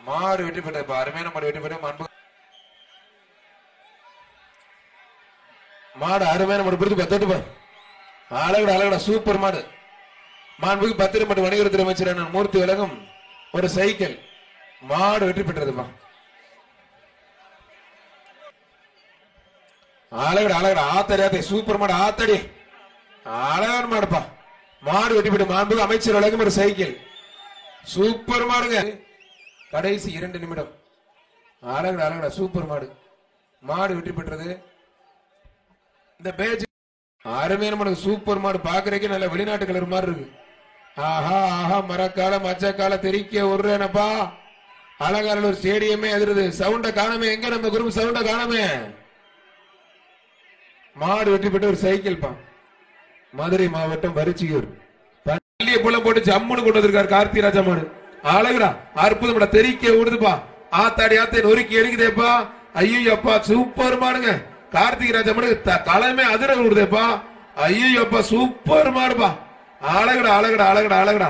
மாடு வெற்றி பெற்ற அருமையான மாடு வெற்றி பெற்ற மாடு அருமையான மாடு பிடித்து தொட்டு அழகுடா அழகுடா சூப்பர் மாடு. மாண்புக்கு பத்திரப்பட்டு வணிகத்துறை அமைச்சர் மூர்த்தி விலகும் ஒரு சைக்கிள். மாடு வெற்றி பெற்றதுப்பா. அழகுடா அழகுடா ஆத்தடி ஆத்தடி சூப்பர் மாடு ஆத்தடி அழகான மாடுப்பா. மாடு வெற்றி பெற்று மாண்புக்கு அமைச்சர் விலகும் ஒரு சைக்கிள். சூப்பர் மாடுங்க. கடைசி 2 நிமிடம். அழகுடா அழகுடா சூப்பர் மாடு. மாடு வெற்றி பெற்றது. இந்த பேஜ் அருமையான மாடு சூப்பர் மாடு. பாக்குறதுக்கு நல்ல வெளிநாட்டு கலர் மாதிரி இருக்கு. ஆஹா ஆஹா மரக்கால மச்சக்கால தெரிக்க விடுறேனப்பா. அலங்கார ஒரு ஸ்டேடியமே அதிருது. சவுண்ட காணமே எங்க நம்ம குரூப் சவுண்ட காணமே. மாடு வெற்றி பெற்ற ஒரு சைக்கிள் பா. மதுரை மாவட்டம் வரிச்சியூர் பள்ளியை போல போட்டு ஜம்முன்னு கொண்டு வந்திருக்காரு கார்த்திராஜா மாடு. அழகுடா அற்புதம் தெரிக்க விடுதுப்பா. ஆத்தாடி ஆத்தை நொறுக்கி எடுக்குதேப்பா. ஐயோ அப்பா சூப்பர் மாடுங்க. கார்த்திக் ராஜா மாடு தலைமை அதிர விடுதேப்பா. ஐயோ அப்பா சூப்பர் மாடுப்பா. அழகுடா அழகுடா அழகுடா அழகுடா.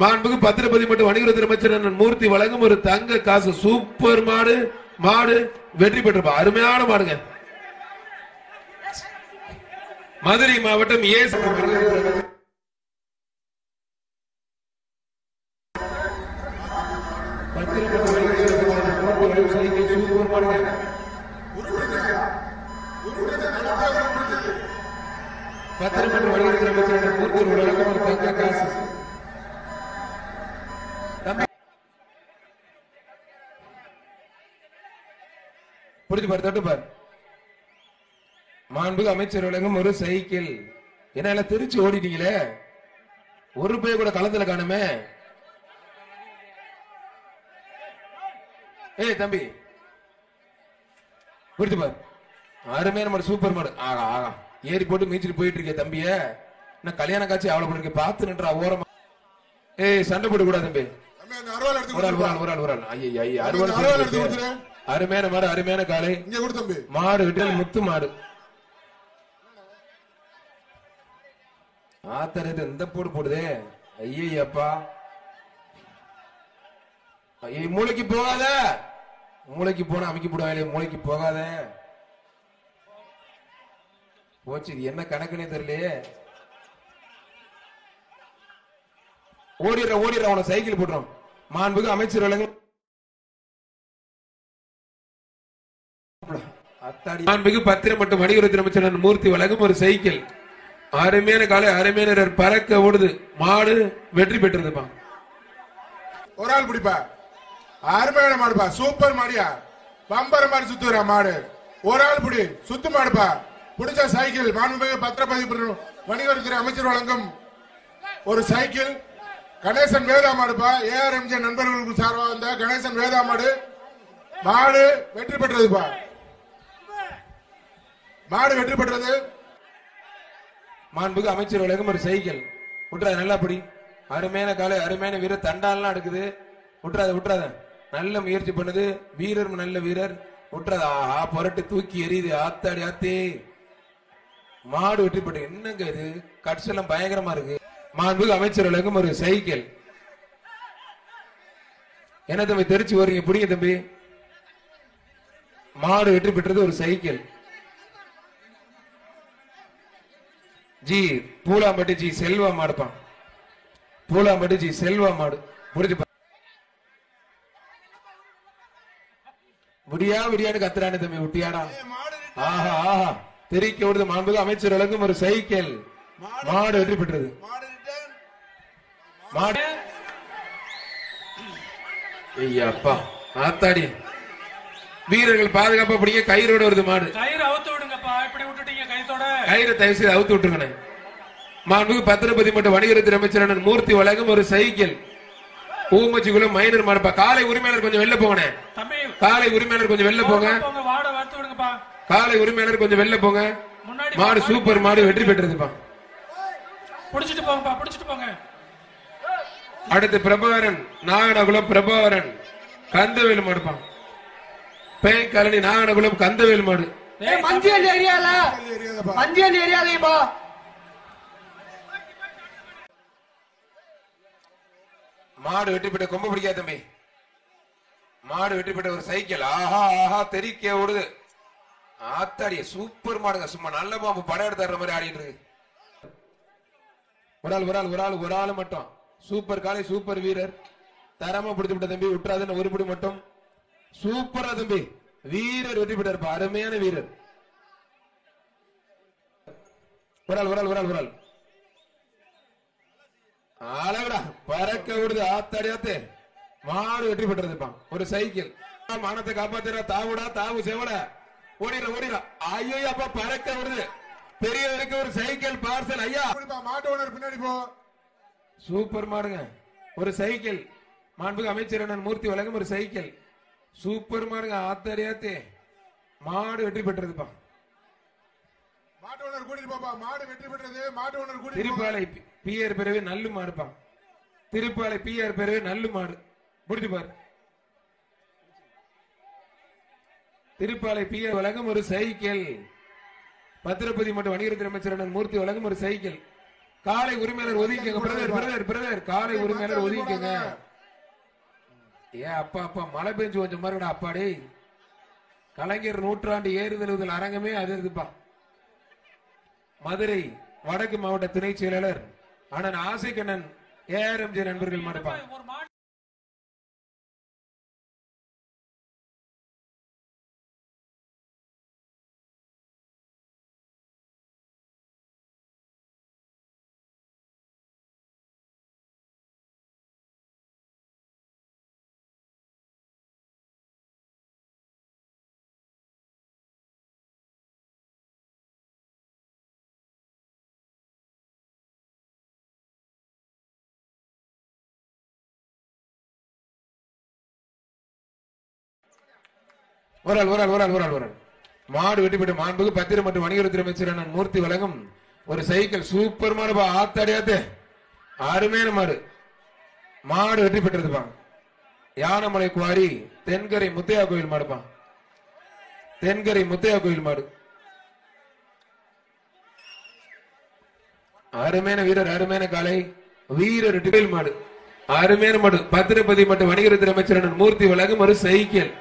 மாண்புக்கு பத்திரப்பதி மட்டும் வணிகத்துறை அமைச்சர் மூர்த்தி வழங்கும் ஒரு தங்க காசு. சூப்பர் மாடு. மாடு வெற்றி பெற்றப்பா. அருமையான மாடுங்க. மதுரை மாவட்டம் புரிஞ்சு பாரு தட்டு பாரு. மாண்புக்கு அமைச்சர் விளங்கும் ஒரு சைக்கிள். என்ன திருச்சி ஓடிட்டீங்களே ஒரு பேர் கூட களத்துல காணுமே. ஏய் தம்பி புரிஞ்சு பாரு. அருமையான மாடு சூப்பர் மாடு. ஆகா ஆகா ஏறி போட்டு மீச்சிட்டு போயிட்டு இருக்கே தம்பிய. என்ன கல்யாண காட்சி அவளை போட்டு பார்த்து நின்றா ஓரமா. ஏய் சண்டை போட்டு கூடாது தம்பி. அருமையான மாடு அருமையான காலை. மாடு விட்டால் முத்து மாடு. ஆத்தரது இந்த போடு போடுதே. ஐயப்பா ஐய மூளைக்கு போகாத. மூளைக்கு போனா அமைக்க போடுவாங்க. மூளைக்கு போகாத போச்சு. இது என்ன கணக்குன்னே தெரியலையே. ஓடிடுற ஓடிடுற அவனை சைக்கிள் போட்டுறோம். மாண்புக்கு அமைச்சர் விளங்கும் மாண்புக்கு பத்திரம் மற்றும் வணிகத்துறை அமைச்சர் மூர்த்தி வழங்கும் ஒரு சைக்கிள். அருமையான காலை அருமையான பறக்க ஓடுது. மாடு வெற்றி பெற்றதுப்பா. ஒரு ஆள் பிடிப்பா. அருமையான மாடுப்பா. சூப்பர் மாடியா. பம்பர மாதிரி சுத்துறா மாடு. ஒரு ஆள் பிடி சுத்து மாடுப்பா. பிடிச்ச சைக்கிள். மாண்புமிகு பத்திரப்பதிவு வணிகத்துறை அமைச்சர் வழங்கும் ஒரு சைக்கிள். கணேசன் வேதா மாடுப்பா. ARMJ நண்பர்களுக்கு சார்பாக வந்த கணேசன் வேதா மாடு. மாடு வெற்றி பெற்றதுப்பா. மாடு வெற்றி பெற்றது. மாண்புக்கு அமைச்சர் வழங்கும் ஒரு சைக்கிள். விட்டுறாத நல்லா படி. அருமையான காலை அருமையான வீரர். தண்டாலாம் எடுக்குது. விட்டுறாத விட்டுறாத. நல்ல முயற்சி பண்ணுது வீரர். நல்ல வீரர். விட்டுறாத. ஆஹா புரட்டு தூக்கி எரியுது. ஆத்தாடி ஆத்தே. மாடு வெற்றி பெற்று. என்னங்க இது கட்ஸ் எல்லாம் பயங்கரமா இருக்கு. மாண்புக்கு அமைச்சர் வழங்கும் ஒரு சைக்கிள். என்ன தம்பி தெரிச்சு வரீங்க பிடிங்க தம்பி. மாடு வெற்றி பெற்றது ஒரு cycle. G Poolampatti G Selva மாடுப்பான். பூலாம்பட்டி ஜி செல்வா மாடு. புரிஞ்சு முடியா முடியான்னு கத்துறானே தம்பி. விட்டியாடா. ஆஹா ஆஹா தெரிக்க விடுது. மாண்புக்கு அமைச்சர் வழங்கும் ஒரு சைக்கிள். மாடு வெற்றி பெற்றது. மாடு ஐயப்பா ஆத்தாடி. வீரர்கள் பாதுகாப்பா பிடிங்க. கயிறோட வருது மாடு. கயிறு அவுத்து விடுங்கப்பா. இப்படி விட்டுட்டீங்க கைத்தோட. கயிறு தயவு செய்து அவுத்து விட்டுருங்க. மாண்புக்கு பத்திரப்பதி மற்றும் வணிகத்துறை அமைச்சர் மூர்த்தி வழங்கும் ஒரு சைக்கிள். ஊமச்சிக்குளம் மைனர் மாடுப்பா. காலை உரிமையாளர் கொஞ்சம் வெளில போங்க. காலை உரிமையாளர் கொஞ்சம் வெளில போங்க. காலை உரிமையாளர் கொஞ்சம் வெளில போங்க. மாடு சூப்பர் மாடு வெற்றி பெற்றதுப்பா. புடிச்சிட்டு போங்கப்பா. புடிச்சிட்டு போங்க. அடுத்து பிரபாகரன் நாகனகுளம். பிரபாகரன் கந்தவேல் மாடுப்பா. பேங்கரணி நாகனகுளம் கந்தவேல் மாடு. மஞ்சியல் ஏரியால மஞ்சியல் ஏரியாலப்பா. மாடு வெற்றி பெற்ற. கொம்ப பிடிக்காத தம்பி. மாடு வெற்றி பெற்ற ஒரு சைக்கிள். ஆஹா ஆஹா தெரிக்க ஓடுது. ஆத்தாடிய சூப்பர் மாடுங்க. சும்மா நல்ல பாம்பு படம் எடுத்துற மாதிரி ஆடிட்டு இருக்கு. ஒரு ஆள் மட்டும் சூப்பர் காலை சூப்பர் வீரர். தரமா பிடித்து விட்ட தம்பி விட்டுறாதுன்னு ஒரு பிடி மட்டும். சூப்பரா தம்பி வீரர் வெற்றி பெற்றார். அருமையான வீரர். ஒரு ஆள் அழகடா பறக்க விடுது. ஆத்தாடியாத்து மாடு வெற்றி பெற்றிருப்பான். ஒரு சைக்கிள் மானத்தை காப்பாத்துற. தாவுடா தாவு செவட ஓடிடா. ஐயோ அப்பா பறக்க விடுது. பெரியவருக்கு ஒரு சைக்கிள் பார்சல். ஐயா மாட்டு ஓனர் பின்னாடி போ. சூப்பர் மாடுங்க. ஒரு சைக்கிள் மாண்புக்கு அமைச்சர் அண்ணன் மூர்த்தி வழங்கும் ஒரு சைக்கிள். சூப்பர் மாடுங்க. ஆத்தாடியாத்து மாடு வெற்றி பெற்றிருப்பா. மாட்டு ஓனர் கூட்டிட்டு போப்பா. மாடு வெற்றி பெற்றது. மாட்டு ஓனர் கூட்டிட்டு திருப்பாலை பிஆர் பெறவே நல்ல மாடுப்பா. திருப்பாலை பிஆர் பெறவே நல்ல மாடு. புடிச்சு பாரு. திருப்பாலை பிஆர் வழங்கும் ஒரு சைக்கிள். பத்திரப்பதி மற்றும் வணிகத்துறை அமைச்சர் அண்ணன் மூர்த்தி வழங்கும் ஒரு சைக்கிள். காலை உரிமையாளர் ஒதுக்கிங்க. பிரதர் காலை உரிமையாளர் ஒதுக்கிங்க. ஏன் அப்பா மழை பெஞ்சு கொஞ்சம் மறுடா அப்பாடே. கலைஞர் நூற்றாண்டு ஏறுதல் அரங்கமே அது இருக்குப்பா. மதுரை வடக்கு மாவட்ட துணை செயலாளர் அண்ணன் ஆசைக்கண்ணன் ஏஆர்எம்ஜி நண்பர்கள் மாடுப்பா. ஒரு மாடு ஒரு ஆள் மாடு வெட்டி பெற்ற மாண்புக்கு பத்திரம் மற்றும் வணிகத்துறை அமைச்சர் அண்ணன் மூர்த்தி வழங்கும் ஒரு சைக்கிள். சூப்பர் மாடுப்பா. ஆத்தாடியாத்து அருமையான மாடு. மாடு வெற்றி பெற்றதுப்பா. யானமலை குவாரி தென்கரை முத்தையா கோயில் மாடுப்பா. தென்கரை முத்தையா கோயில் மாடு. அருமையான வீரர். அருமையான காலை வீரர் கோயில் மாடு. அருமையான மாடு. பத்திரப்பதி மற்றும் வணிகத்துறை அமைச்சர் அண்ணன் மூர்த்தி வழங்கும் ஒரு சைக்கிள்.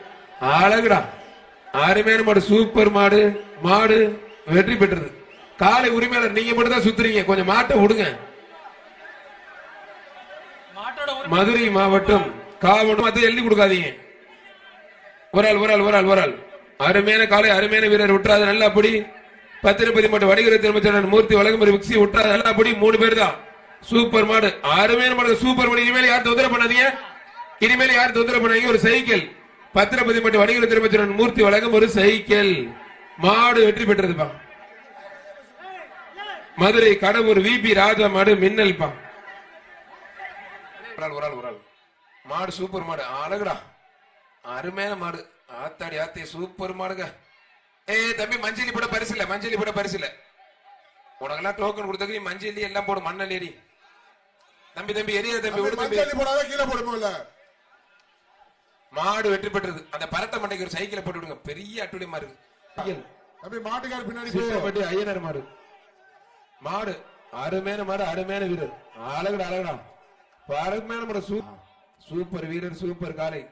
அழகுடா அருமையான மாடு. சூப்பர் மாடு. மாடு வெற்றி பெற்றது. காலை உரிமையாளர் நீங்க மட்டும் தான் சுத்துறீங்க. கொஞ்சம் மாட்டை விடுங்க. மதுரை மாவட்டம் காவணம் அதை எழுதி கொடுக்காதீங்க. ஒரு ஆள் அருமையான காலை அருமையான வீரர் விட்டுறாது. நல்லா அப்படி பத்திரப்பதி மற்றும் வணிகத்துறை அமைச்சர் மூர்த்தி வழங்கும் ஒரு விக்சி விட்டுறாது. நல்லா அப்படி 3 பேர் தான். சூப்பர் மாடு. அருமையான மாடு. சூப்பர் மாடு. இனிமேல் யாரும் தொந்தரவு பண்ணாதீங்க. ஒரு சைக்கிள். பத்திரப்பதி மற்றும் வணிகத்துறை அமைச்சர் மூர்த்தி வழங்கும் ஒரு சைக்கிள். மாடு வெற்றி பெற்றதுப்பா. மதுரை கடவுர் விபி ராஜா மாடு மின்னல் பா. ஒரு ஆள் மாடு. சூப்பர் மாடு. அழகுடா அருமையான மாடு. ஆத்தாடி ஆத்தே சூப்பர் மாடுங்க. தம்பி மஞ்சளி போட பரிசு இல்ல. உனக்கெல்லாம் டோக்கன் கொடுத்தது. நீ மஞ்சள் எல்லாம் போடு. மண்ணல் ஏறி தம்பி எரியா தம்பி. மாடு வெற்றி பெற்றது. அந்த பரட்ட மண்டைக்கு ஒரு சைக்கிளை போட்டு விடுங்க. பெரிய அட்டுடையமா இருக்கு. மாட்டுக்கார பின்னாடி ஐயனார் மாடு. மாடு அருமையான மாடு. அருமையான வீரர். அழகுடா அருமையான மாடு. சூப்பர் வீரர். சூப்பர் காலை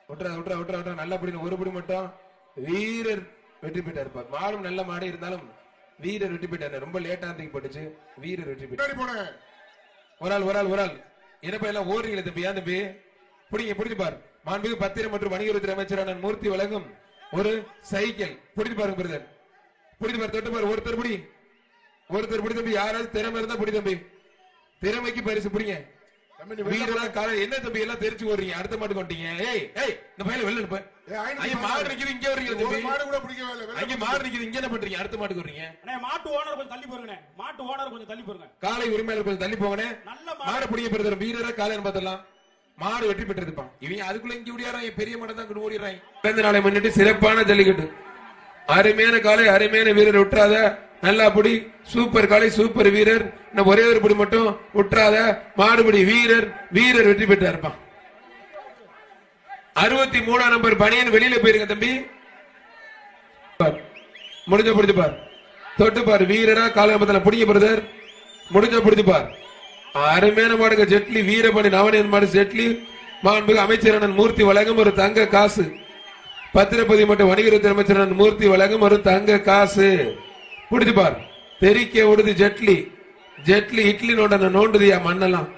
விட்டுற நல்ல படி. ஒரு படி மட்டும் வீரர் வெற்றி பெற்றார். மாடும் நல்ல மாடு இருந்தாலும் வீரர் வெற்றி பெற்றார். ரொம்ப லேட்டா தூக்கி போட்டுச்சு. வீரர் வெற்றி பெற்றார். ஒரு ஆள் என்னப்பா எல்லாம் ஓடுறீங்களே தம்பி. ஏன் தம்பி பிடிச்சு பாரு. மாண்புக்கு பத்திரம் மற்றும் வணிகத்துறை அமைச்சர் அண்ணன் மூர்த்தி வழங்கும் ஒரு சைக்கிள். பிடிச்சு பாருங்க பிரதர். பிடிச்சு பாரு. தொட்டு பாரு. ஒருத்தர் பிடி தம்பி. யாராவது திறமை இருந்தா பிடி தம்பி. திறமைக்கு பரிசு பிடிங்க. என்ன தம்பி எல்லாம் தெரிச்சு ஓடுறீங்க. அடுத்த மாட்டுக்கு வந்துட்டீங்க. இந்த பையன் வெளில இருப்ப. மாடு நிக்குது இங்க வர்றீங்க தம்பி. அங்க மாடு நிக்குது இங்க என்ன பண்றீங்க. அடுத்த மாட்டுக்கு வர்றீங்க. மாட்டு ஓனர் கொஞ்சம் தள்ளி போறீங்க. காலை உரிமையாளர் கொஞ்சம் தள்ளி போங்கண்ணே. மாடு பிடிக்க பெறுதல் வீரரா காலைன்னு பார்த்தலாம். மாடு வெற்றி பெற்றிருப்பான். இவங்க அதுக்குள்ள இங்க ஓடிறாங்க. பெரிய மாடு தான் ஓடிறாங்க. பிறந்த நாளை முன்னிட்டு சிறப்பான ஜல்லிக்கட்டு. அருமையான காலை அருமையான வீரர் விட்டுறாத. நல்லா புடி. சூப்பர் காலை சூப்பர் வீரர். ஒரே ஒரு புடி மட்டும் விட்டுறாத. மாடுபடி வீரர் வெற்றி பெற்றா இருப்பான். 63ஆம் நம்பர் பணியன் வெளியில போயிருங்க தம்பி. முடிஞ்ச பிடிச்சு பார். தொட்டு பார். வீரரா காலம்பத்தில் பிடிங்க பிரதர். முடிஞ்ச பிடிச்சு பார். அருமையான மாடுங்க. ஜெட்லி வீரமணி நவனியன் மாடு. ஜெட்லி மாண்புமிகு அமைச்சர் அண்ணன் மூர்த்தி வழங்கும் ஒரு தங்க காசு. பத்திரப்பதிவு மற்றும் வணிகத்துறை அமைச்சர் அண்ணன் மூர்த்தி வழங்கும் ஒரு தங்க காசு. புடிச்சு பார். தெறிக்க ஓடுது ஜெட்லி. ஜெட்லி இட்லி நோண்டுதியா மண்ணெல்லாம்.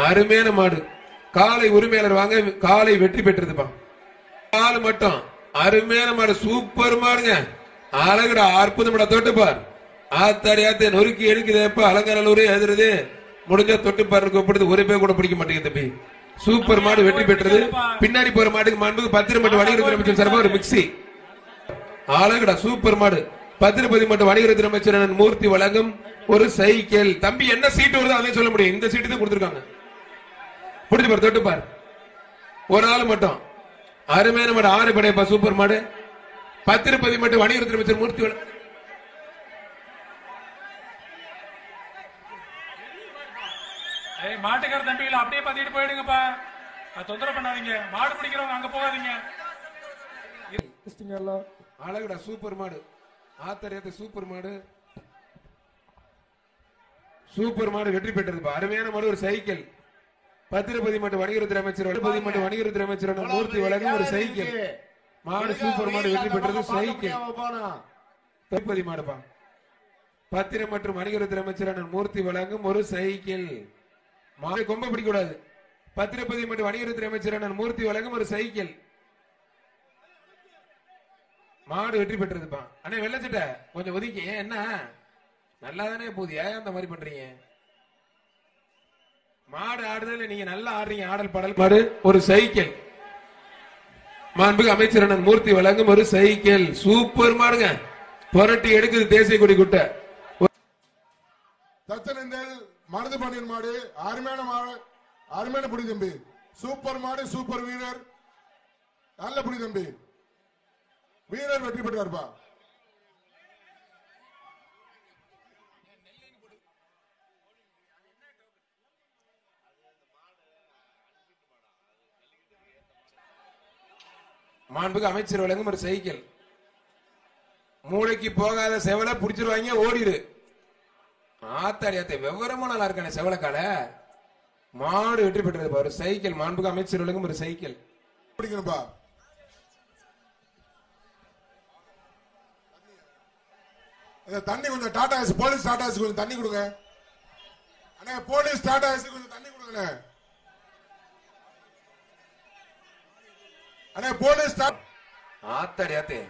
அருமையான மாடு. காலை உரிமையாளர் வாங்க. காலை வெற்றி பெற்றதுப்பா. கால் மட்டும் அருமையான மாடு. சூப்பர் மாடுங்க. அழகுடா, அற்புதம்டா. தொட்டு பார். ஆத்தாடி ஆத்த நொறுக்கி எடுக்குதேப்பா. அலங்காநல்லூரே எதிரது முடிஞ்சா தொட்டு பாரு. கூப்பிடுது ஒரு பேர் கூட பிடிக்க மாட்டேங்குது தம்பி. சூப்பர் மாடு வெற்றி பெற்றது. பின்னாடி போற மாட்டுக்கு மாண்புமிகு பத்திரம் மற்றும் வணிகத்துறை அமைச்சர் சார்பாக ஒரு மிக்சி. அழகுடா, சூப்பர் மாடு. பத்திரப்பதிவு மற்றும் வணிகத்துறை அமைச்சர் அண்ணன் மூர்த்தி வழங்கும் ஒரு சைக்கிள். தம்பி என்ன சீட்டு வருதோ அதே சொல்ல முடியும். இந்த சீட்டு தான் கொடுத்திருக்காங்க. பிடிச்சு பாரு, தொட்டு பாரு. ஒரு ஆள் மட்டும் அருமையான மாடு. 6 படையப்பா. சூப்பர் மாடு. பத்திரப்பதிவு மற்றும் வணிகத்துறை அமைச்சர் மூர்த்தி மாட்டுக்கார தம்பிகளை அப்படியே பத்திட்டு போயிடுங்கப்பா. தொந்தரவு பண்ணாதீங்க. மாடு பிடிக்கிறவங்க அங்க போகாதீங்க. அழகுடா, சூப்பர் மாடு. ஆத்தரியத்தை சூப்பர் மாடு. சூப்பர் மாடு வெற்றி பெற்றது. அருமையான மாடு. ஒரு சைக்கிள். பத்திரப்பதிவு மற்றும் வணிகத்துறை அமைச்சர் வணிகத்துறை அமைச்சர் மூர்த்தி வழங்கும் ஒரு சைக்கிள். மாடு சூப்பர் மாடு வெற்றி பெற்றது. சைக்கிள் பத்திரப்பதிவு மாடுப்பா. பத்திரம் மற்றும் வணிகத்துறை அமைச்சர் மூர்த்தி வழங்கும் ஒரு சைக்கிள். மாடு கொம்ப பிடிக்க கூடாது. பத்திரப்பதிவு மற்றும் வணிகத்துறை அமைச்சர் மூர்த்தி வழங்கும் ஒரு சைக்கிள். மாடு வெற்றி பெற்றதுப்பா. அண்ணே வெள்ளச்சட்ட கொஞ்சம் ஒதுக்கி. என்ன நல்லா தானே போகுது, ஏன் அந்த மாதிரி பண்றீங்க? மாடு ஆடுதல நீங்க நல்லா ஆடுறீங்க. ஆடல் பாடல் மாடு. ஒரு சைக்கிள். மாண்புமிகு அமைச்சர் அண்ணன் மூர்த்தி வழங்கும் ஒரு சைக்கிள். சூப்பர் மாடுங்க. புரட்டி எடுக்குது தேசிய கொடி குட்ட. தச்சனந்தல் மருது பாண்டியன் மாடு. அருமையான மாடு. அருமையான புடி தம்பி. சூப்பர் மாடு. சூப்பர் வீரர். நல்ல புடி தம்பி. வீரர் வெற்றி பெற்றார்பா. மாண்புமிகு அமைச்சர் வழங்கும் ஒரு சைக்கிள். மூளைக்கு போகாத செவலை புடிச்சிருவாங்க, ஓடிடு. ஆத்தாடி ஆத்த விவரமா நல்லா இருக்கானே செவலக்கால. மாடு வெற்றி பெற்றது. ஒரு சைக்கிள். மாண்புமிகு அமைச்சர் வழங்கும் ஒரு சைக்கிள். பிடிக்கணும்பா. தண்ணி கொஞ்சம் Tata AC police Tata AC கொஞ்சம் தண்ணி கொடுங்க. அண்ணே போலீஸ் டாடா ஏசி கொஞ்சம் தண்ணி கொடுங்க. அண்ணே போலீஸ் ஆத்தாடி ஆத்தே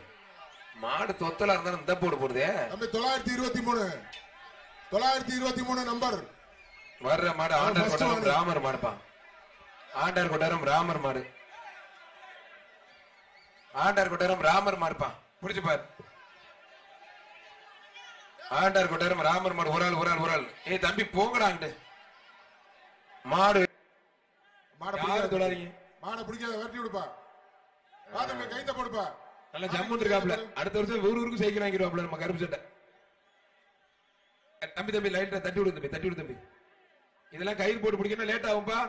மாடு தொத்தலா இருந்தாலும் இந்த போடு போடுதே. 923 நம்பர் வர்ற மாடு. ஆண்டார் கொட்டாரம் ராமர் மாடுப்பா. ஆண்டார் கொட்டாரம் ராமர் மாடு. ஆண்டார் கொட்டாரம் ராமர் மாடுப்பா. புடிச்சு பாரு. ஆண்டார் கொட்டாரம் ராமர் மாடு. ஒரு ஆள். ஏய் தம்பி போங்கடாங்க. மாடு மாடு தொடாதீங்க. மாடை பிடிக்காத விரட்டி விடுப்பா. கைத்த போடுப்பா. நல்ல ஜம்முன் இருக்காப்ல. அடுத்த வருஷம் ஊருக்கு சைக்கிள் வாங்கிடுவாப்ல நம்ம கருப்பு சட்டை. தம்பி லைட்டா தட்டி விடு தம்பி. இதெல்லாம் கயிறு போட்டு பிடிக்கணும், லேட் ஆகும்பா.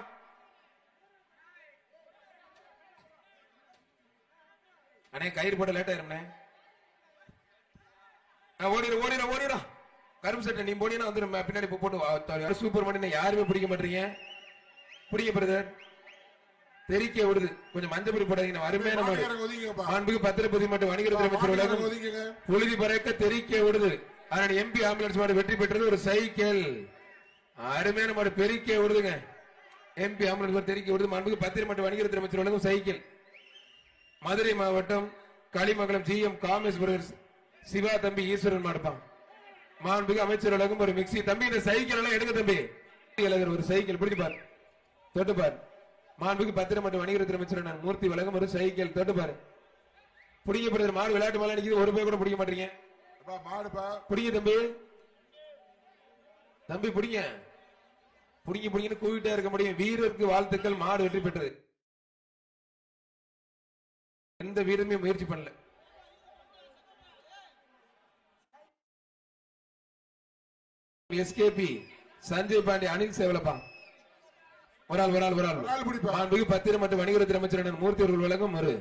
அண்ணே கயிறு போட லேட் ஆயிரும்ண்ணே. ஓடிடும். கருப்பு சட்டை நீ போனீங்கன்னா வந்து பின்னாடி போட்டு. சூப்பர் மாடு. யாருமே பிடிக்க மாட்டீங்க. பிடிக்க பிரதர். தெரிக்க விடுது. கொஞ்சம் மஞ்சள் பொடி போடாதீங்க. அருமையான மாடு. மாண்புமிகு பத்திரப்பதிவு மற்றும் வணிகத்துறை அமைச்சர் உலகம் புழுதி பறக்க தெரிக்க விடுது. அதனால எம்பி ஆம்புலன்ஸ் மாடு வெற்றி பெற்றது. ஒரு சைக்கிள். அருமையான மாடு. பெருக்க விடுதுங்க. எம்பி ஆம்புலன்ஸ் மாடு தெரிக்க விடுது. மாண்புமிகு பத்திரம் மற்றும் வணிகத்துறை அமைச்சர் உலகம் சைக்கிள். மதுரை மாவட்டம் களிமங்கலம் GM காமேஷ் பிரதர்ஸ் சிவா தம்பி ஈஸ்வரன் மாடுப்பான். மாண்புமிகு அமைச்சர் உலகம் ஒரு மிக்சி. தம்பி இந்த சைக்கிள் எல்லாம் எடுங்க தம்பி. ஒரு சைக்கிள் பிடிச்சு பாரு. தொட்டு பாரு. மாண்புமிகு பத்திரம் மற்றும் வணிகத்துறை அமைச்சர் மூர்த்தி வழங்கும் ஒரு சைக்கிள். தொட்டு பாரு. பிடிக்கப்படுது. மாடு விளையாட்டு மேல நிக்குது. ஒரு பேர் கூட பிடிக்க மாட்டீங்க. பிடிங்க தம்பி பிடிங்கன்னு கூவிட்டே இருக்க முடியும். வீரருக்கு வாழ்த்துக்கள். மாடு வெற்றி பெற்றது. எந்த வீரருமே முயற்சி பண்ணல. SKP சஞ்சய் பாண்டி அனில் சேவலப்பா. ஒரு ஆள். மாண்புமிகு பத்திரம் மற்றும் வணிகத்துறை அமைச்சர் மூர்த்தி அவர்கள் வழங்கும் ஒரு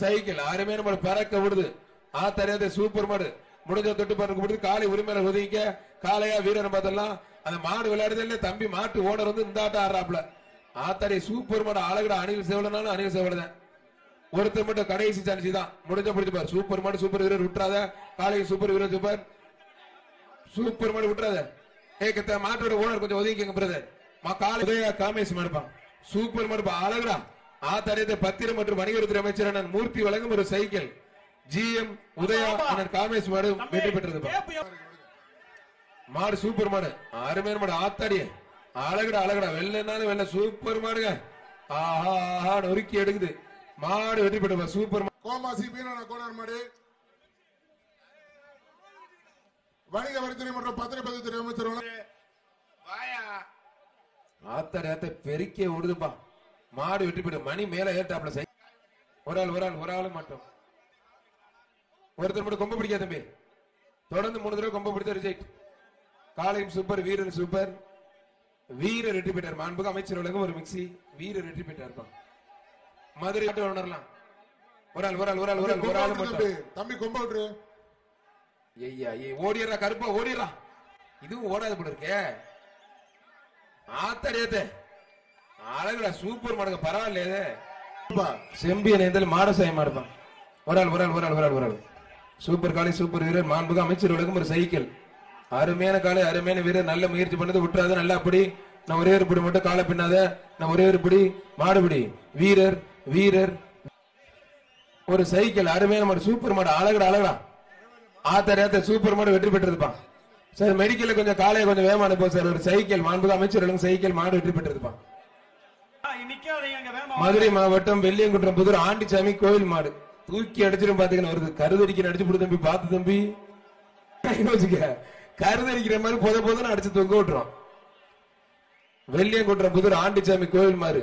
சைக்கிள். அருமையான மாடு. பறக்க விடுது. ஆத்தரியாத சூப்பர் மாடு. முடிஞ்ச தொட்டு பாருங்க முடிது. காலை உரிமையாளர் ஒதுங்க. காலையா வீரர் பார்த்தலாம். அந்த மாடு விளையாடுதே தம்பி. மாட்டு ஓனர் வந்து இந்த ஆட்டம் ஆடுறாப்ல. ஆத்தாடி சூப்பர் மாடு அழகுடா. அணில் சேவலனாலும் அணில் சேவலதான். ஒருத்தர் மட்டும் கடைசி சான்ஸ் தான். முடிஞ்ச பிடிச்சு பாரு. சூப்பர் மாடு சூப்பர் வீரர் விட்டுறாத. காலைக்கு சூப்பர் வீரர் சூப்பர். சூப்பர் மாடு விட்டுறாத. ஏக்கத்த மாட்டோட ஓனர் கொஞ்சம் ஒதுங்கிங்க பிரதர். காலை உதயா காமேஷ் மாடுப்பான். சூப்பர் மாடுப்பா அழகுடா. ஆத்தாடியத்தை பத்திரம் மற்றும் வணிகத்துறை அமைச்சர் அண்ணன் மூர்த்தி வழங்கும் ஒரு சைக்கிள் ஜிஎம் உதயா அண்ணன் காமேஷ் மாடு வெற்றி பெற்றது. மாடு சூப்பர் மாடு அருமையான மாடு. ஆத்தாடிய அழகுடா அழகுடா. வெள்ளனாலும் வெள்ள சூப்பர் மாடுங்க. ஆஹா நொறுக்கி எடுக்குது. மாடு வெற்றி பெற்ற சூப்பர் கோமாசி பீனோட கோனர் மாடு வணிக வரித்துறை மற்றும் பத்திரப்பதிவுத்துறை அமைச்சர் ஆத்தாடி ஆத்த பெருக்கே ஓடுதுப்பா. மாடு வெற்றி பெற்ற மணி மேல ஏற்றாப்ல சை. ஒரு ஆள் மட்டும். ஒருத்தர் மட்டும் கொம்ப பிடிக்காத தம்பி. தொடர்ந்து 3 தடவை கொம்ப பிடித்த ரிஜெக்ட். காலையும் சூப்பர் வீரர் சூப்பர். வீரர் வெற்றி பெற்றார். மாண்புக்கு அமைச்சர் உலகம் ஒரு மிக்சி வீரர் வெற்றி பெற்றார். மதுரை உணரலாம். ஒரு ஆள் மட்டும். தம்பி கொம்ப விட்டுரு. ஐயா ஓடிடுறா கருப்பா ஓடிடுறா. இதுவும் ஓடாத போல இருக்கே. ஆத்தாடியத்தை அழகுடா சூப்பர் மாடுங்க. பரவாயில்லையே. செம்பியன் எந்த மாட செய்ய மாடுப்பான். ஒரு ஆள் சூப்பர் காலை சூப்பர் வீரர். மாண்புக்கு அமைச்சர் உலகம் ஒரு சைக்கிள். அருமையான காலை அருமையான வீரர். நல்ல முயற்சி பண்ணது விட்டுறாத. நல்லா அப்படி நான் ஒரே ஒரு பிடி மட்டும் காலை பின்னாத. நான் ஒரே ஒரு பிடி மாடுபிடி வீரர் ஒரு சைக்கிள். அருமையான மாடு சூப்பர் மாடு அழகுடா. ஆத்தாடியாத்த சூப்பர் மாடு வெற்றி பெற்றிருப்பான். சார் மெடிக்கல்ல கொஞ்சம் காலையை கொஞ்சம் வேகமா அனுப்போம் சார். ஒரு சைக்கிள் மாண்புக்கு அமைச்சர் சைக்கிள் மாடு வெற்றி பெற்றிருப்பான். மதுரை மாவட்டம் வெள்ளியங்குன்றம் புதூர் ஆண்டிச்சாமி கோவில் மாடு தூக்கி அடிச்சிடும் பாத்தீங்கன்னா வருது. கருதடிக்க அடிச்சு போடு தம்பி. பார்த்து தம்பி கருதடிக்கிற மாதிரி பொதுன்னு அடிச்சு தொங்க விட்டுரும். வெள்ளியங்குன்றம் புதூர் ஆண்டிச்சாமி கோவில் மாடு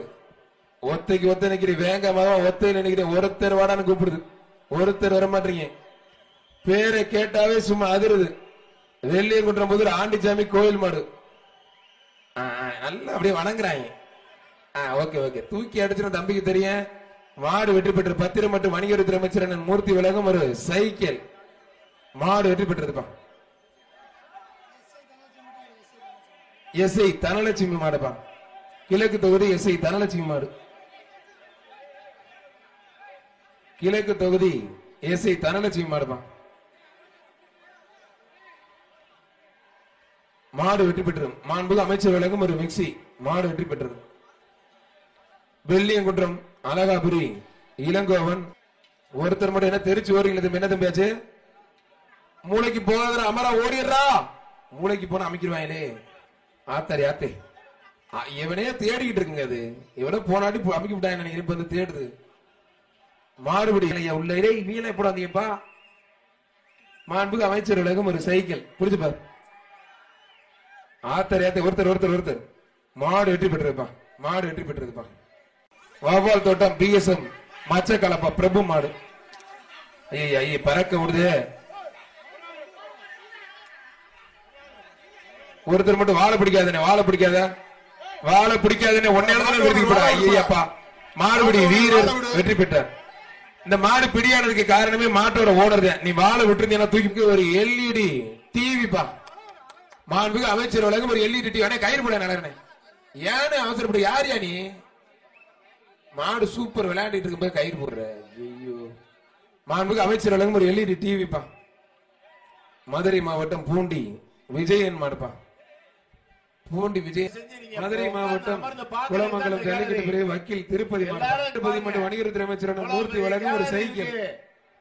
ஒத்தைக்கு ஒத்த நினைக்கிறேன். வேங்கமாக ஒத்தை நினைக்கிறேன். ஒருத்தர் வாடான்னு கூப்பிடுது. ஒருத்தர் வர மாட்டீங்க. பேரை கேட்டாவே சும்மா அதிருது. வெள்ளியங்குன்றம் புதூர் ஆண்டிச்சாமி கோவில் மாடு நல்லா அப்படியே வணங்குறாங்க. ஓகே தூக்கி அடிச்சிடும் தம்பிக்கு தெரியும். மாடு வெற்றி பெற்ற பத்திரம் மற்றும் வணிகத்துறை அமைச்சர் அண்ணன் மூர்த்தி விலகும் ஒரு சைக்கிள். மாடு வெற்றி பெற்றதுப்பா. எஸ்ஐ தனலட்சுமி மாடுப்பா. கிழக்கு தொகுதி எஸ்ஐ தனலட்சுமி மாடு. கிழக்கு தொகுதி எஸ்ஐ தனலட்சுமி மாடுப்பா. மாடு வெற்றி பெற்றது. மாண்புக்கு அமைச்சர் விலகும் ஒரு மிக்சி மாடு வெற்றி பெற்றது. வெள்ளியங்குன்றம் அழகாபுரி இளங்கோவன் ஒருத்தர் மட்டும் என்ன தெரிச்சு ஓடுறீங்க. என்ன தம்பியாச்சு மூளைக்கு போகாத அமரா ஓடிடுறா. மூளைக்கு போன அமைக்கிடுவாங்களே. ஆத்தே இவனே தேடிக்கிட்டு இருக்குங்க. அது இவனே போனாடி அமைக்க விட்டாங்க நினைக்கிறேன். இப்ப வந்து தேடுது. மாடுபிடி உள்ள நீல போடாதீங்கப்பா. மாண்புக்கு அமைச்சர் விலகும் ஒரு சைக்கிள் புரிஞ்சுப்பாரு. ஆத்தர் ஒருத்தர் மாடு வெற்றி பெற்றிருப்பா. மாடு வெற்றி பெற்றிருப்பா. வாவால் தோட்டம் பிஎஸ்எம் மச்ச கலப்பா பிரபு மாடு. ஐய பறக்க விடுது. ஒருத்தர் மட்டும் வாழை பிடிக்காதே ஒன்னே ஐயப்பா. மாடுபிடி வீரர் வெற்றி பெற்றார். இந்த மாடு பிடியானதுக்கு காரணமே மாட்டோட ஓடுறது. நீ வாழை விட்டுருந்தீங்கன்னா தூக்கி ஒரு எல்இடி டிவிப்பா. மாண்புக்கு அமைச்சர் உலகம் ஒரு எல்இடி டிவி கயிறு போட நடனே. ஏன்னு அவசரப்பட யார் நீ? மாடு சூப்பர் விளையாடிட்டு இருக்கும் போது கயிறு போடுற. ஐயோ மாண்புக்கு அமைச்சர் உலகம் ஒரு எல்இடி டிவிப்பா. மதுரை மாவட்டம் பூண்டி விஜயன் மாடுப்பா. பூண்டி விஜய். மதுரை மாவட்டம் குளமங்கலம் ஜல்லிக்கட்டு பிரிவு வக்கீல் திருப்பதி மற்றும் வணிகத்துறை அமைச்சர் மூர்த்தி வழங்கும் ஒரு சைக்கிள்.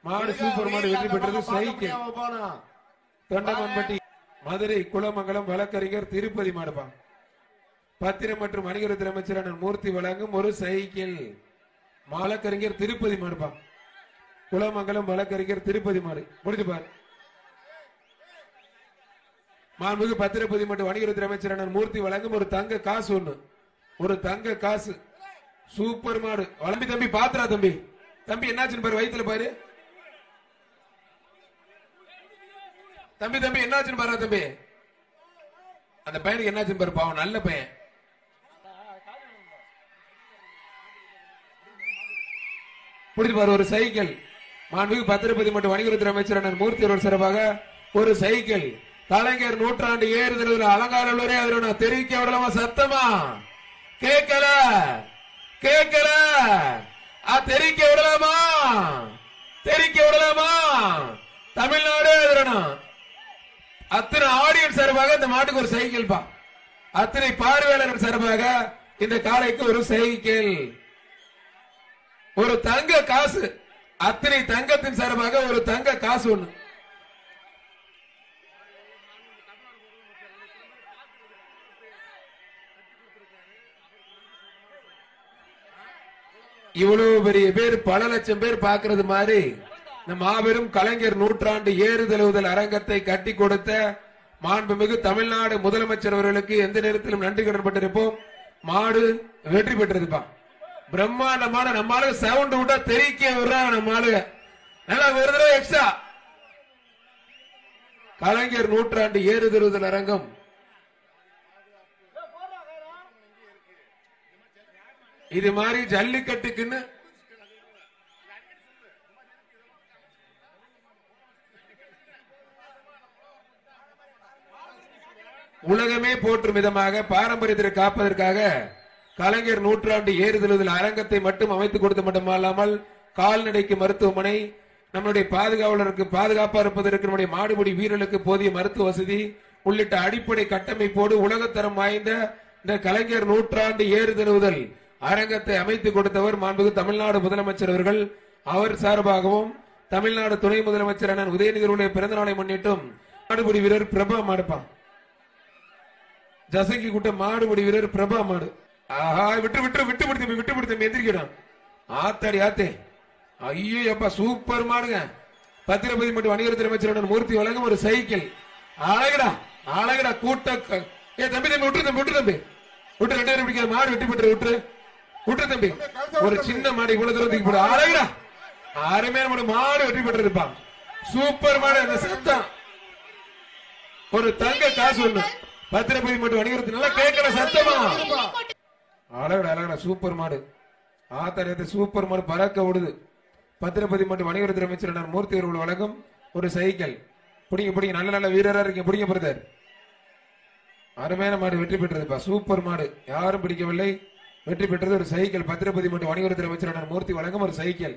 மாடு சூப்பர் மாடு வெற்றி பெற்றது சைக்கிள். தொண்டமன்பட்டி மதுரை குளமங்கலம் வழக்கறிஞர் திருப்பதி மாடுப்பா. பத்திரம் மற்றும் வணிகத்துறை அமைச்சர் மூர்த்தி வழங்கும் ஒரு சைக்கிள். வழக்கறிஞர் திருப்பதி மாடுப்பா. குளமங்கலம் வழக்கறிஞர் திருப்பதி மாடு முடிஞ்சு பாரு. மாண்புமிகு பத்திரப்பதி மற்றும் வணிகத்துறை அமைச்சர் மூர்த்தி வழங்கும் ஒரு தங்க காசு ஒண்ணு. ஒரு தங்க காசு சூப்பர் மாடு. வளம்பி தம்பி பாத்துறா தம்பி. தம்பி என்னாச்சுன்னு பாரு. வயிற்றுல பாரு தம்பி. தம்பி என்னாச்சுன்னு பாரு தம்பி. அந்த பையனுக்கு என்னாச்சுன்னு பாரு. பாவம் நல்ல பையன். புரிஞ்சு பாரு. ஒரு சைக்கிள். மாண்புமிகு பத்திரப்பதி மற்றும் வணிகத்துறை அமைச்சர் மூர்த்தி அவர்கள் சிறப்பாக ஒரு சைக்கிள். கலைஞர் நூற்றாண்டு ஏறுதல் அலங்கார தெரிவிக்க விடலாமா? சத்தமா கேட்கல கேட்கல தெரிக்க விடலாமா தெரிக்க விடலாமா தமிழ்நாடு எதிரணும் அத்தனை ஆடியன்ஸ் சார்பாக இந்த மாட்டுக்கு ஒரு சைக்கிள் பா அத்தனை பார்வையாளர்கள் சார்பாக இந்த காளைக்கு ஒரு சைக்கிள் ஒரு தங்க காசு அத்தனை தங்கத்தின் சார்பாக ஒரு தங்க காசு ஒண்ணு இவ்வளவு பெரிய பேர் பல லட்சம் பேர் பார்க்கிறது மாதிரி இந்த மாபெரும் கலைஞர் நூற்றாண்டு ஏறுதழுவுதல் அரங்கத்தை கட்டி கொடுத்த மாண்புமிகு தமிழ்நாடு முதலமைச்சர் அவர்களுக்கு எந்த நேரத்திலும் நன்றி கடன் பட்டிருப்போம். மாடு வெற்றி பெற்றதுப்பா. பிரம்மாண்டமான நம்மால சவுண்ட் விட்டா தெரிக்க விடுறாங்க நம்மால நல்லா வருது எக்ஸ்ட்ரா. கலைஞர் நூற்றாண்டு ஏறுதழுவுதல் அரங்கம் இது மாதிரி ஜல்லிக்கட்டுக்குன்னு உலகமே போற்றும் விதமாக பாரம்பரியத்தை காப்பதற்காக கலைஞர் நூற்றாண்டு ஏறுதழுவுதல் அரங்கத்தை மட்டும் அமைத்துக் கொடுத்து மட்டுமல்லாமல் கால்நடைக்கு மருத்துவமனை, நம்முடைய பாதுகாவலருக்கு பாதுகாப்பா இருப்பதற்கு நம்முடைய மாடுபிடி வீரர்களுக்கு போதிய மருத்துவ வசதி உள்ளிட்ட அடிப்படை கட்டமைப்போடு உலகத்தரம் வாய்ந்த இந்த கலைஞர் நூற்றாண்டு ஏறுதழுவுதல் அரங்கத்தை அமைத்துக் கொடுத்தவர் மாண்புமிகு தமிழ்நாடு முதலமைச்சர் அவர்கள். அவர் சார்பாகவும் தமிழ்நாடு துணை முதலமைச்சர் அண்ணன் உதயநிதியுடைய பிறந்த நாளை முன்னிட்டும் மாடுபிடி வீரர் பிரபா மாடுப்பான் ஜசங்கி கூட்ட மாடுபிடி வீரர் பிரபா மாடு. ஆஹா விட்டு விட்டு விட்டு விட்டு விட்டு விட்டு எந்திரிக்கணும். ஆத்தாடி ஆத்தே ஐயோ அப்பா சூப்பர் மாடுங்க. பத்திரபதி மற்றும் வணிகத்துறை அமைச்சர் மூர்த்தி வழங்கும் ஒரு சைக்கிள். அழகடா அழகடா கூட்ட தம்பி தம்பி விட்டு தம்பி விட்டு தம்பி விட்டு 2 பேரும் பிடிக்காத மாடு வெட்டி பெற்று விட்டு விட்டு தம்பி. ஒரு சின்ன மாடு இவ்வளவு தூரத்துக்கு போடு. அழகடா அருமையான மாடு வெற்றி பெற்றிருப்பான். சூப்பர் மாடு. அந்த சத்தம் ஒரு தங்க காசு ஒண்ணு. பத்திரபதி மற்றும் வணிகத்துறை நல்லா கேட்கல சத்தமா. அழகடா அழகடா சூப்பர் மாடு. ஆத்தாரியத்தை சூப்பர் மாடு பறக்க ஓடுது. பத்திரபதி மற்றும் வணிகத்துறை அமைச்சர் மூர்த்தி அவர்கள் வழங்கும் ஒரு சைக்கிள். பிடிங்க பிடிங்க நல்ல நல்ல வீரரா இருக்கீங்க பிடிங்க பிரதர். அருமையான மாடு வெற்றி பெற்றதுப்பா. சூப்பர் மாடு யாரும் பிடிக்கவில்லை. வெற்றி பெற்றது ஒரு சைக்கிள். பத்திரபதி மற்றும் வணிகத்துறை அமைச்சர் மூர்த்தி வழங்கும் ஒரு சைக்கிள்.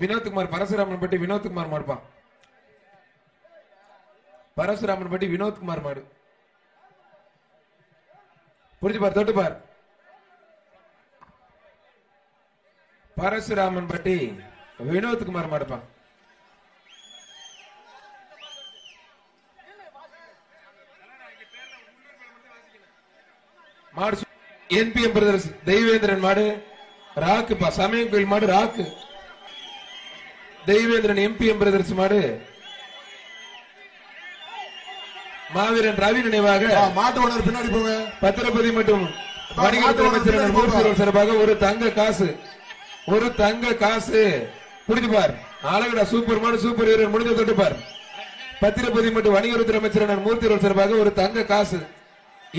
வினோத்குமார் பரசுராமன் பட்டி வினோத்குமார் மாடுப்பா. பரசுராமன் பட்டி வினோத்குமார் மாடு. புரிஞ்சு பார் தொட்டு பார். பரசுராமன் பட்டி வினோத்குமார் மாடுப்பா. மாடு என்பிஎம் பிரதர்ஸ் தெய்வேந்திரன் மாடு ராக்குப்பா. சமயம் கோயில் மாடு ராக்கு. தெய்வேந்திரன் எம்பிஎம் பிரதர்ஸ் மாடு. மாவீரன் ரவி நினைவாக மாட்டு ஓனர் பின்னாடி போங்க. பத்திரபதி மற்றும் வணிகத்துறை அமைச்சர் மூர்த்தி சார்பாக ஒரு தங்க காசு ஒரு தங்க காசு. புரிஞ்சு பார். அழகடா சூப்பர் மாடு சூப்பர் வீரர் முடிஞ்ச தொட்டு பார். பத்திரபதி மற்றும் வணிகத்துறை அமைச்சர் மூர்த்தி சார்பாக ஒரு தங்க காசு.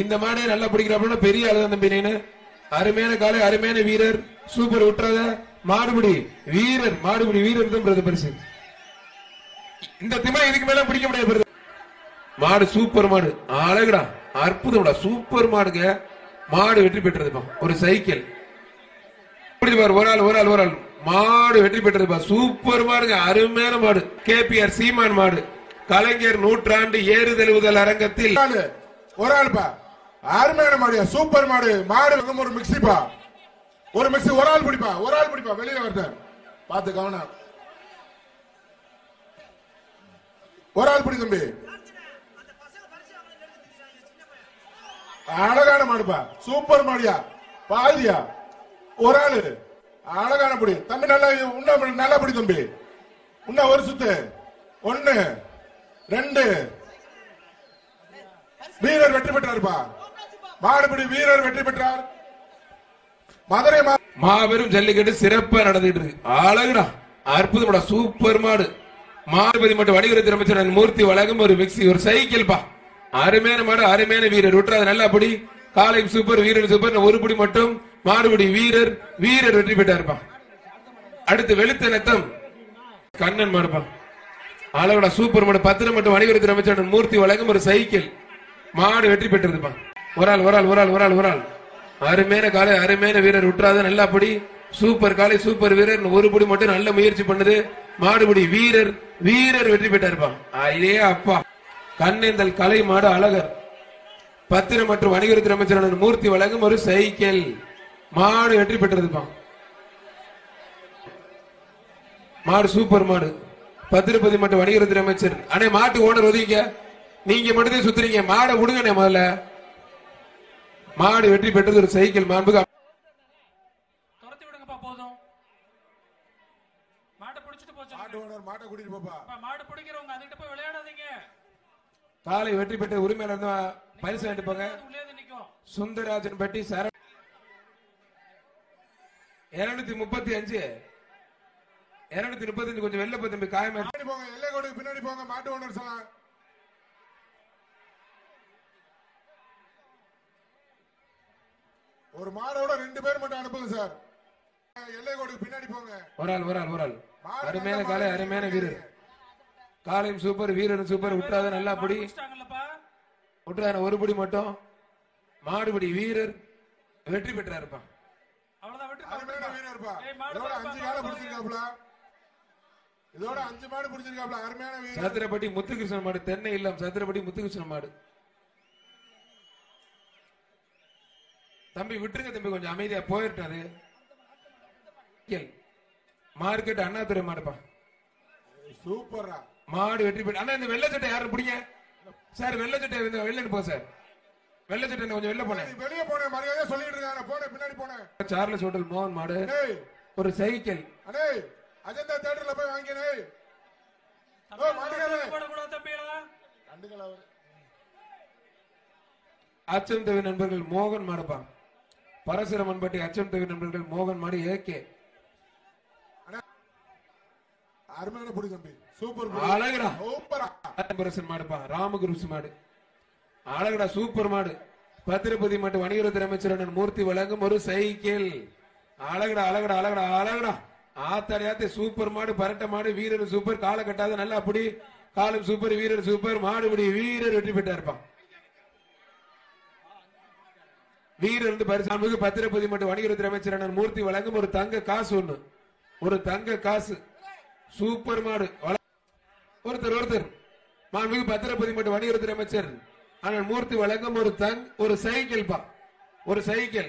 இந்த மாடே நல்லா பிடிக்கிறாப்புல பெரிய ஆளுதான் தம்பி. நீனு அருமையான காலை அருமையான வீரர் சூப்பர் விட்டுறத மாடுபிடி வீரர் மாடுபிடி வீரர் தான் பரிசு. இந்த திமிரை இதுக்கு மேல பிடிக்க முடியாது. மாடு சூப்பர் மாடு அழகுடா அற்புதம்டா சூப்பர் மாடுங்க. மாடு வெற்றி பெற்றதுப்பா. ஒரு சைக்கிள். ஒரு ஆள் ஒரு ஆள் ஒரு ஆள் மாடு வெற்றி பெற்றதுப்பா. சூப்பர் மாடுங்க அருமையான மாடு. கேபிஆர் சீமான் மாடு. கலைஞர் நூற்றாண்டு ஏறுதழுவுதல் அரங்கத்தில் ஒரு ஆள்பா அருமையான மாடு சூப்பர் மாடு. மாடு ஒரு மிக்சிப்பா. ஒரு மிக்சி ஒரு ஆள் பிடிப்பா. ஒரு ஆள் பிடிப்பா. வெளியில வருது பார்த்து கவனம். ஒரு ஆள் பிடி தம்பி. அழகான மாடுப்பா. சூப்பர் மாடியா பாதியா. ஒரு ஆளு அழகான பிடி தம்பி. நல்லா நல்லா பிடி தம்பி. உன்ன ஒரு சுத்து 1 2 வீரர் வெற்றி பெற்றார்ப்பா. மாடுபிடி வீரர் வெற்றி பெற்றார். மதுரை மாபெரும் ஜல்லிக்கட்டு சிறப்பா நடந்துட்டு இருக்கு. அழகுடா அற்புதம்டா சூப்பர் மாடு. மாடுபதி மற்றும் வணிகத்துறை அமைச்சர் மூர்த்தி வழங்கும் ஒரு மிக்சி ஒரு சைக்கிள் பா. அருமையான மாடு அருமையான வீரர் விட்டுறது நல்லா படி. காலை சூப்பர் வீரர் சூப்பர். ஒரு படி மட்டும் மாடுபிடி வீரர் வீரர் வெற்றி பெற்றார்ப்பா. அடுத்து வெளுத்த நத்தம் கண்ணன் மாடுப்பா. அளவுடா சூப்பர் மாடு. பத்திரம் மற்றும் வணிகத்துறை அமைச்சர் மூர்த்தி வழங்கும் ஒரு சைக்கிள். மாடு வெற்றி பெற்றிருப்பா. ஒரு ஆள் அருமையான காலை, அருமையான வீரர் விட்டுறாத நல்லா படி. சூப்பர் காலை, சூப்பர் வீரர். ஒரு படி மட்டும் நல்ல முயற்சி பண்ணுது மாடுபடி. வீரர் வெற்றி பெற்றிருப்பான். இதே அப்பா கண்ணேந்தல் கலை மாடு அழகர். பத்திரம் மற்றும் வணிகத்துறை அமைச்சர் மூர்த்தி வழங்கும் ஒரு சைக்கிள். மாடு வெற்றி பெற்றிருப்பான். மாடு சூப்பர் மாடு. பத்திரப்பதி மற்றும் வணிகத்துறை அமைச்சர். அண்ணே மாட்டு ஓனர் ஒதுங்க, நீங்க மட்டும் சுத்துறீங்க. மாடை விடுங்க முதல்ல. மாடு வெற்றி பெற்றது ஒரு சைக்கிள். மாண்புக்கு துரத்தி விடுங்கப்பா போதும். மாட்டை பிடிச்சிட்டு போச்சு. மாட்டு ஓனர் மாட்டை கூட்டிட்டு போப்பா. மாடு பிடிக்கிறவங்க அதுகிட்ட போய் விளையாடாதீங்க. காலை வெற்றி பெற்ற உரிமையாளர் இருந்தா பரிசு வாங்கிட்டு போங்க. உள்ளே நிக்கும். சுந்தரராஜன் பட்டி சர 235 கொஞ்சம் வெளில போய் தம்பி காயமா போங்க. எல்லை கோடு பின்னாடி போங்க. மாட்டு ஓனர் சொல்லலாம். ஒரு மாடோட 2 பேர் மட்டும் அனுப்புங்க சார். எல்லை கோடு பின்னாடி போங்க. ஒரு ஆள் அருமையான காலை, அருமையான வீரர். காலையும் சூப்பர், வீரரும் சூப்பர். விட்டுறாத நல்லா படி. விட்டுறாத ஒரு படி மட்டும். மாடுபடி வீரர் வெற்றி பெற்றாருப்பா. அருமையான வீரர்ப்பா. இதோட 5 காலை பிடிச்சிருக்காப்ல. இதோட 5 மாடு பிடிச்சிருக்காப்ல. அருமையான வீரர். சத்திரப்பட்டி முத்துகிருஷ்ணன் மாடு. தென்னை இல்லம் சத்திரப்பட்டி முத்துகிருஷ்ணன் மாடு. தம்பி விட்டுருங்க தம்பி, கொஞ்சம் அமைதியா போயிட்டாரு. மார்க்கெட் அண்ணாதுரை மாடுப்பா. சூப்பரா மாடு வெற்றி பெற்று. அண்ணா இந்த வெள்ளை சட்டை யாரும் பிடிங்க சார். வெள்ளை சட்டை வெளில போ சார். வெள்ளை சட்டை கொஞ்சம் வெளில போனேன். வெளியே போனேன். மரியாதை சொல்லிட்டு இருக்காங்க. போனேன் பின்னாடி போனேன். சார்லஸ் ஹோட்டல் மோகன் மாடு ஒரு சைக்கிள். அடே அஜந்தா தியேட்டர்ல போய் வாங்கினே. ஓ மாட்டுகாரே போடக்கூடாது தம்பிகளா. கண்டுகள அவர். அச்சம் தேவி நண்பர்கள் மோகன் மாடுப்பா. பரசுரமன் பட்டி அச்சம் தேவி நண்பர்கள் மோகன் மாடு ஏகே. அருமையான புடி தம்பி. சூப்பர் அழகுடா. சூப்பரா பரசன் மாடுப்பா. ராமகுருஸ் மாடு அழகுடா சூப்பர் மாடு. பத்திரப்பதி மற்றும் வணிகத்துறை அமைச்சர் மூர்த்தி வழங்கும் ஒரு சைக்கிள். அழகுடா. ஆத்தாடி சூப்பர் மாடு. பரட்ட மாடு. வீரர் சூப்பர். காலை கட்டாத நல்லா அப்படி. காலம் சூப்பர், வீரர் சூப்பர். மாடுபடி வீரர் வெற்றி பெற்றாருப்பான். வீரர் பரிசு பத்திரப்பதி மற்றும் வணிகத்துறை அமைச்சர் மூர்த்தி வழங்கும் ஒரு தங்க காசு. ஒரு தங்க காசு. சூப்பர் மாடு. ஒருத்தர் மாண்புமிகு பத்திரப்பதி மற்றும் வணிகத்துறை அமைச்சர் மூர்த்தி வழங்கும் ஒரு சைக்கிள் பா. ஒரு சைக்கிள்.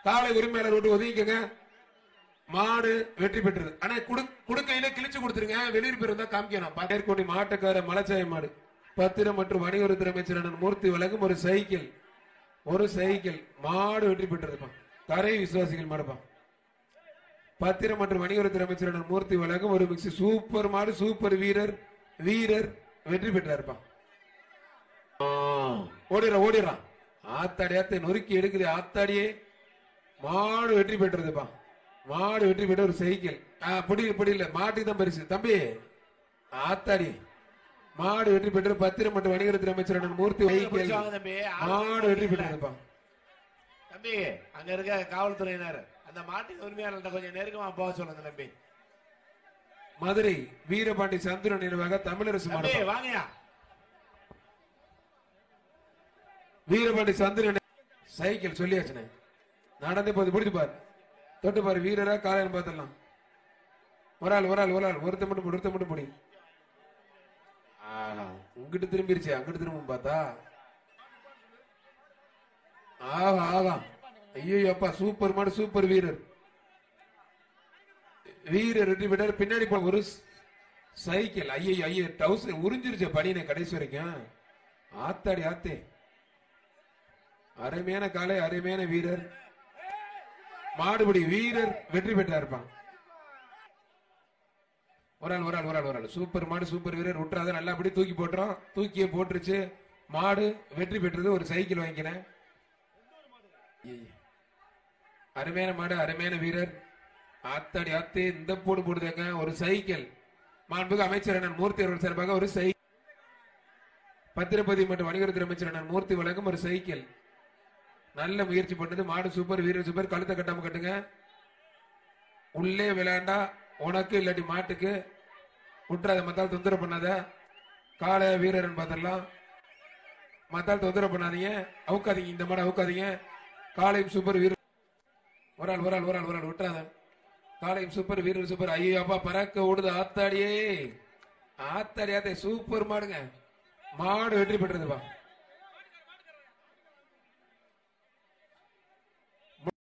காலை உரிமையாளர் விட்டு ஒதுங்கிக்கங்க. மாடு வெற்றி பெற்றது. ஆனா குடுக்கையில கிழிச்சு கொடுத்துருங்க. வெளியிருப்பு இருந்தா காமிக்கணும். மேற்கொண்டி மாட்டுக்கார மலைச்சாய மாடு. பத்திரம் மற்றும் வணிகத்துறை அமைச்சர் மூர்த்தி வழங்கும் ஒரு சைக்கிள். மாடு வெற்றி பெற்றதுப்பா. கரை விசுவாசிகள் மாடுப்பா. பத்திரம் மற்றும் வணிகத்துறை அமைச்சர் மூர்த்தி வழங்கும் ஒரு மிக்சி. சூப்பர் மாடு. சூப்பர் வீரர் வெற்றி பெற்றாருப்பா. ஓடிடுறான். ஆத்தாடியாத்தை நொறுக்கி எடுக்குது. ஆத்தாடியே மாடு வெற்றி பெற்றதுப்பா. மாடு வெற்றி பெற்ற ஒரு சைக்கிள். பிடியில மாட்டுக்கு தான் பரிசு தம்பி. ஆத்தாடி மாடு வெற்றி பெற்ற பத்திரம் மற்றும் வணிகத்துறை அமைச்சர் மூர்த்தி சைக்கிள். மாடு வெற்றி பெற்றதுப்பா. தம்பி அங்க இருக்க காவல்துறையினர் அந்த மாட்டின் உரிமையாளர்கிட்ட கொஞ்சம் நெருக்கமா போக சொல்லுங்க தம்பி. மதுரை வீரபாண்டி சந்திரன் நினைவாக தமிழரசு மாடு. வாங்கயா வீரபாண்டி சந்திரன் சைக்கிள் சொல்லியாச்சுனே. நடந்து போது பிடிச்சு பாரு. தொட்டு பாரு. வீரரா காலையில் பார்த்துடலாம். ஒரு ஆள் ஒருத்த மட்டும் முடி. உங்ககிட்ட திரும்பிருச்சு. அங்கிட்டு திரும்ப பார்த்தா ஆகா. ஐயோ அப்பா. சூப்பர் மாடு. சூப்பர் வீரர் வெற்றி பெற்றார். பின்னாடி போ ஒரு சைக்கிள். ஐயோ டவுசர் உறிஞ்சிருச்ச பனியனை கடைசி வரைக்கும். ஆத்தே அருமையான காலை, அருமையான வீரர். மாடுபடி வீரர் வெற்றி பெற்றாருப்பான். ஒரு ஆள் சூப்பர் மாடு. சூப்பர் வீரர். விட்டுறாத நல்லா அப்படி தூக்கி போட்டுறோம். தூக்கியே போட்டுருச்சு. மாடு வெற்றி பெற்றது. ஒரு சைக்கிள் வாங்கிக்கிறேன். அருமையான மாடு, அருமையான வீரர். ஆத்தாடி இந்த போடுதாங்க. ஒரு சைக்கிள். மாண்புமிகு அமைச்சர் மூர்த்தி அவர்கள் சார்பாக ஒரு சைக்கிள். பத்திரப்பதி மற்றும் வணிகத்துறை அமைச்சர் மூர்த்தி வழங்கும் ஒரு சைக்கிள். நல்ல முயற்சி பண்ணது. மாடு சூப்பர், வீரர் சூப்பர். கழுத்தை கட்டாம கட்டுங்க. உள்ளே விளையாண்டா உனக்கு இல்லாட்டி மாட்டுக்கு. விட்டுறாத, மத்தால் தொந்தரவு பண்ணாத. காலை வீரர்னு பார்த்துடலாம். மத்தால் தொந்தரவு பண்ணாதீங்க, அவுக்காதீங்க, இந்த மாடு அவுக்காதீங்க. காலையும் சூப்பர் வீரர், ஒரு ஆள் விட்டுறாத. காலையும் சூப்பர் வீரர் சூப்பர். ஐயோ அப்பா பறக்க ஓடுது, ஆத்தாடியே ஆத்தாடி ஆத்தே, சூப்பர் மாடுங்க. மாடு வெற்றி பெற்றதுப்பா.